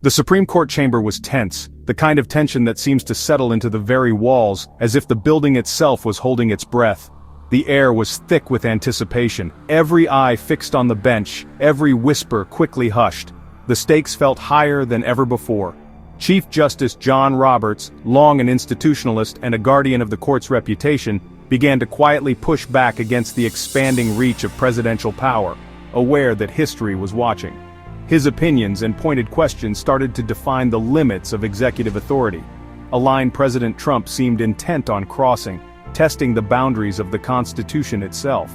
The Supreme Court chamber was tense, the kind of tension that seems to settle into the very walls, as if the building itself was holding its breath. The air was thick with anticipation, every eye fixed on the bench, every whisper quickly hushed. The stakes felt higher than ever before. Chief Justice John Roberts, long an institutionalist and a guardian of the court's reputation, began to quietly push back against the expanding reach of presidential power, aware that history was watching. His opinions and pointed questions started to define the limits of executive authority, a line President Trump seemed intent on crossing, testing the boundaries of the Constitution itself.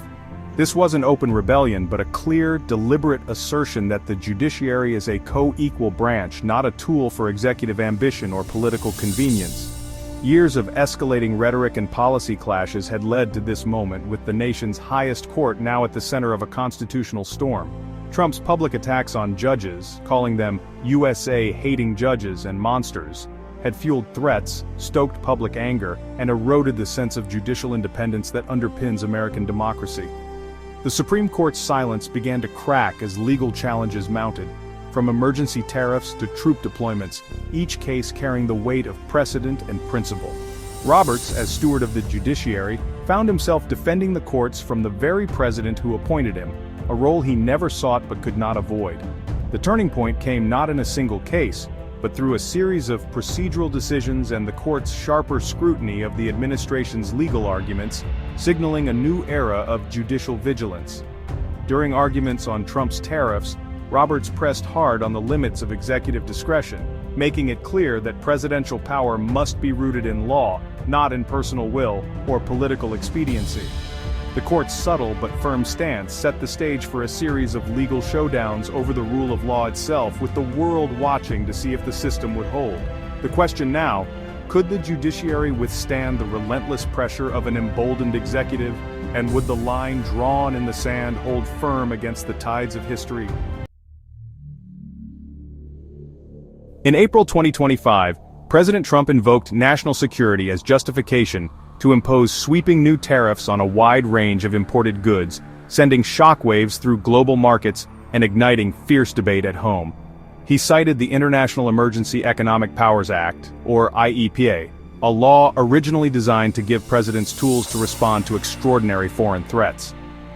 This wasn't open rebellion, but a clear, deliberate assertion that the judiciary is a co-equal branch, not a tool for executive ambition or political convenience. Years of escalating rhetoric and policy clashes had led to this moment, with the nation's highest court now at the center of a constitutional storm. Trump's public attacks on judges, calling them USA-hating judges and monsters, had fueled threats, stoked public anger, and eroded the sense of judicial independence that underpins American democracy. The Supreme Court's silence began to crack as legal challenges mounted, from emergency tariffs to troop deployments, each case carrying the weight of precedent and principle. Roberts, as steward of the judiciary, found himself defending the courts from the very president who appointed him, a role he never sought but could not avoid. The turning point came not in a single case, but through a series of procedural decisions and the court's sharper scrutiny of the administration's legal arguments, signaling a new era of judicial vigilance. During arguments on Trump's tariffs, Roberts pressed hard on the limits of executive discretion, making it clear that presidential power must be rooted in law, not in personal will or political expediency. The court's subtle but firm stance set the stage for a series of legal showdowns over the rule of law itself, with the world watching to see if the system would hold. The question now, could the judiciary withstand the relentless pressure of an emboldened executive, and would the line drawn in the sand hold firm against the tides of history? In April 2025, President Trump invoked national security as justification to impose sweeping new tariffs on a wide range of imported goods, sending shockwaves through global markets and igniting fierce debate at home. He cited the International Emergency Economic Powers Act, or IEPA, a law originally designed to give presidents tools to respond to extraordinary foreign threats.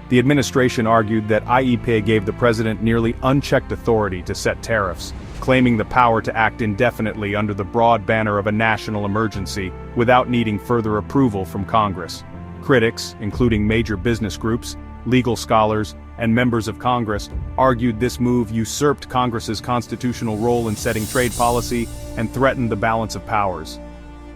The administration argued that IEPA gave the president nearly unchecked authority to set tariffs, claiming the power to act indefinitely under the broad banner of a national emergency without needing further approval from Congress. Critics, including major business groups, legal scholars, and members of Congress, argued this move usurped Congress's constitutional role in setting trade policy and threatened the balance of powers.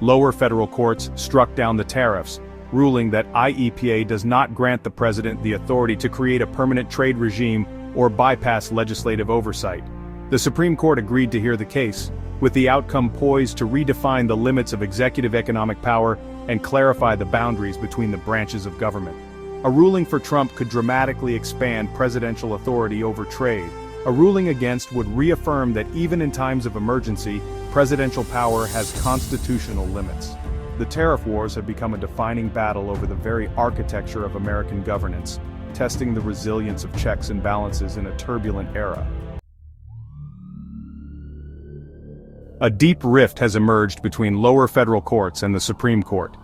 Lower federal courts struck down the tariffs, ruling that IEPA does not grant the president the authority to create a permanent trade regime or bypass legislative oversight. The Supreme Court agreed to hear the case, with the outcome poised to redefine the limits of executive economic power and clarify the boundaries between the branches of government. A ruling for Trump could dramatically expand presidential authority over trade. A ruling against would reaffirm that even in times of emergency, presidential power has constitutional limits. The tariff wars have become a defining battle over the very architecture of American governance, testing the resilience of checks and balances in a turbulent era. A deep rift has emerged between lower federal courts and the Supreme Court.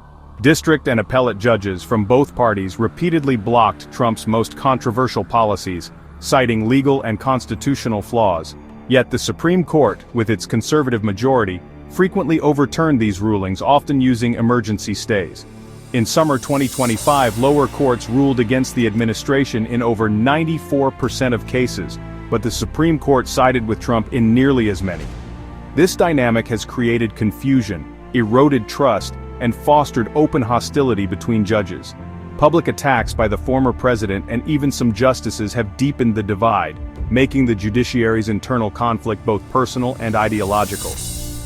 District and appellate judges from both parties repeatedly blocked Trump's most controversial policies, citing legal and constitutional flaws. Yet the Supreme Court, with its conservative majority, frequently overturned these rulings, often using emergency stays. In summer 2025, lower courts ruled against the administration in over 94% of cases, but the Supreme Court sided with Trump in nearly as many. This dynamic has created confusion, eroded trust, and fostered open hostility between judges. Public attacks by the former president and even some justices have deepened the divide, making the judiciary's internal conflict both personal and ideological.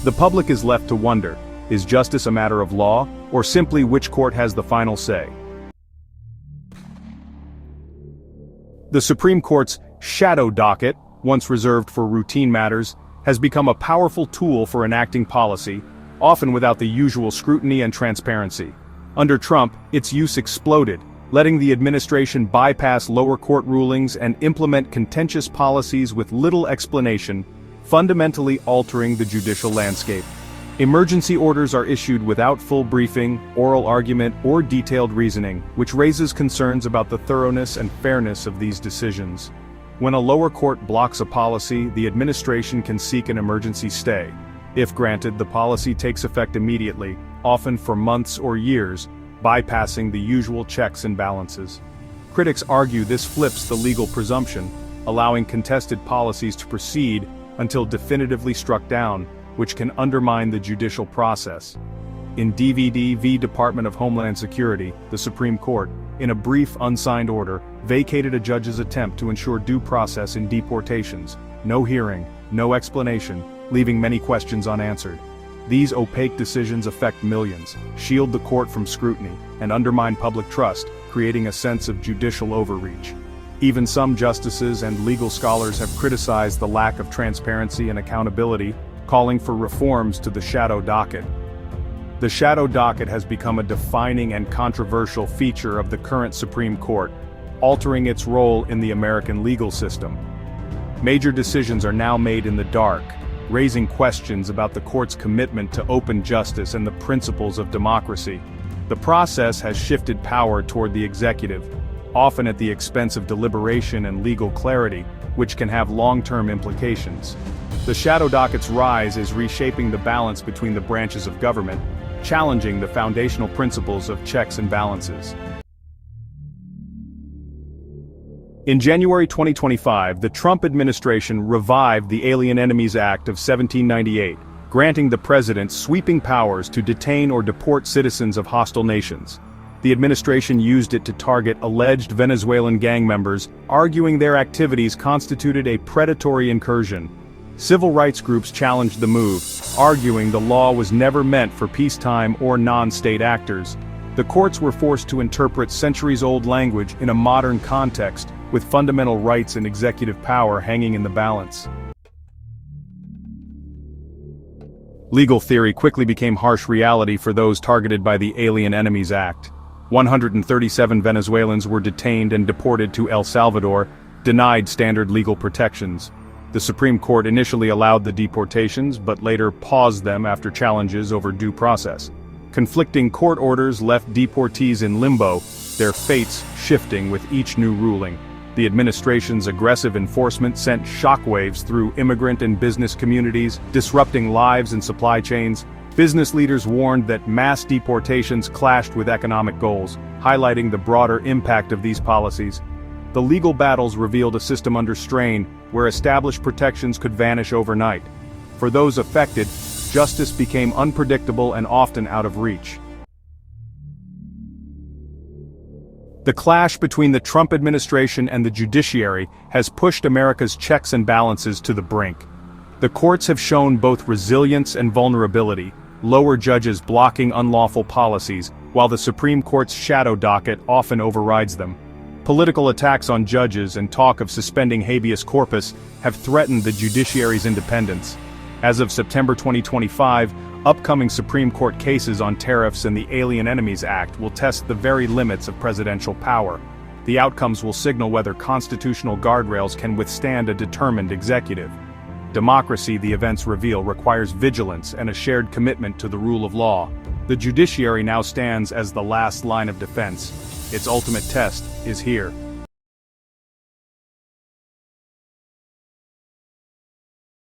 The public is left to wonder, is justice a matter of law, or simply which court has the final say? The Supreme Court's shadow docket, once reserved for routine matters, has become a powerful tool for enacting policy, often without the usual scrutiny and transparency. Under Trump, its use exploded, letting the administration bypass lower court rulings and implement contentious policies with little explanation, fundamentally altering the judicial landscape. Emergency orders are issued without full briefing, oral argument, or detailed reasoning, which raises concerns about the thoroughness and fairness of these decisions. When a lower court blocks a policy, the administration can seek an emergency stay. If granted, the policy takes effect immediately, often for months or years, bypassing the usual checks and balances. Critics argue this flips the legal presumption, allowing contested policies to proceed until definitively struck down, which can undermine the judicial process. In DVD v. Department of Homeland Security, the Supreme Court, in a brief unsigned order, vacated a judge's attempt to ensure due process in deportations. No hearing, no explanation, leaving many questions unanswered. These opaque decisions affect millions, shield the court from scrutiny, and undermine public trust, creating a sense of judicial overreach. Even some justices and legal scholars have criticized the lack of transparency and accountability, calling for reforms to the shadow docket. The shadow docket has become a defining and controversial feature of the current Supreme Court, altering its role in the American legal system. Major decisions are now made in the dark, raising questions about the court's commitment to open justice and the principles of democracy. The process has shifted power toward the executive, often at the expense of deliberation and legal clarity, which can have long-term implications. The shadow docket's rise is reshaping the balance between the branches of government, challenging the foundational principles of checks and balances. In January 2025, the Trump administration revived the Alien Enemies Act of 1798, granting the president sweeping powers to detain or deport citizens of hostile nations. The administration used it to target alleged Venezuelan gang members, arguing their activities constituted a predatory incursion. Civil rights groups challenged the move, arguing the law was never meant for peacetime or non-state actors. The courts were forced to interpret centuries-old language in a modern context, with fundamental rights and executive power hanging in the balance. Legal theory quickly became harsh reality for those targeted by the Alien Enemies Act. 137 Venezuelans were detained and deported to El Salvador, denied standard legal protections. The Supreme Court initially allowed the deportations, but later paused them after challenges over due process. Conflicting court orders left deportees in limbo, their fates shifting with each new ruling. The administration's aggressive enforcement sent shockwaves through immigrant and business communities, disrupting lives and supply chains. Business leaders warned that mass deportations clashed with economic goals, highlighting the broader impact of these policies. The legal battles revealed a system under strain, where established protections could vanish overnight. For those affected, justice became unpredictable and often out of reach. The clash between the Trump administration and the judiciary has pushed America's checks and balances to the brink. The courts have shown both resilience and vulnerability, lower judges blocking unlawful policies, while the Supreme Court's shadow docket often overrides them. Political attacks on judges and talk of suspending habeas corpus have threatened the judiciary's independence. As of September 2025, upcoming Supreme Court cases on tariffs and the Alien Enemies Act will test the very limits of presidential power. The outcomes will signal whether constitutional guardrails can withstand a determined executive. Democracy, the events reveal, requires vigilance and a shared commitment to the rule of law. The judiciary now stands as the last line of defense. Its ultimate test is here.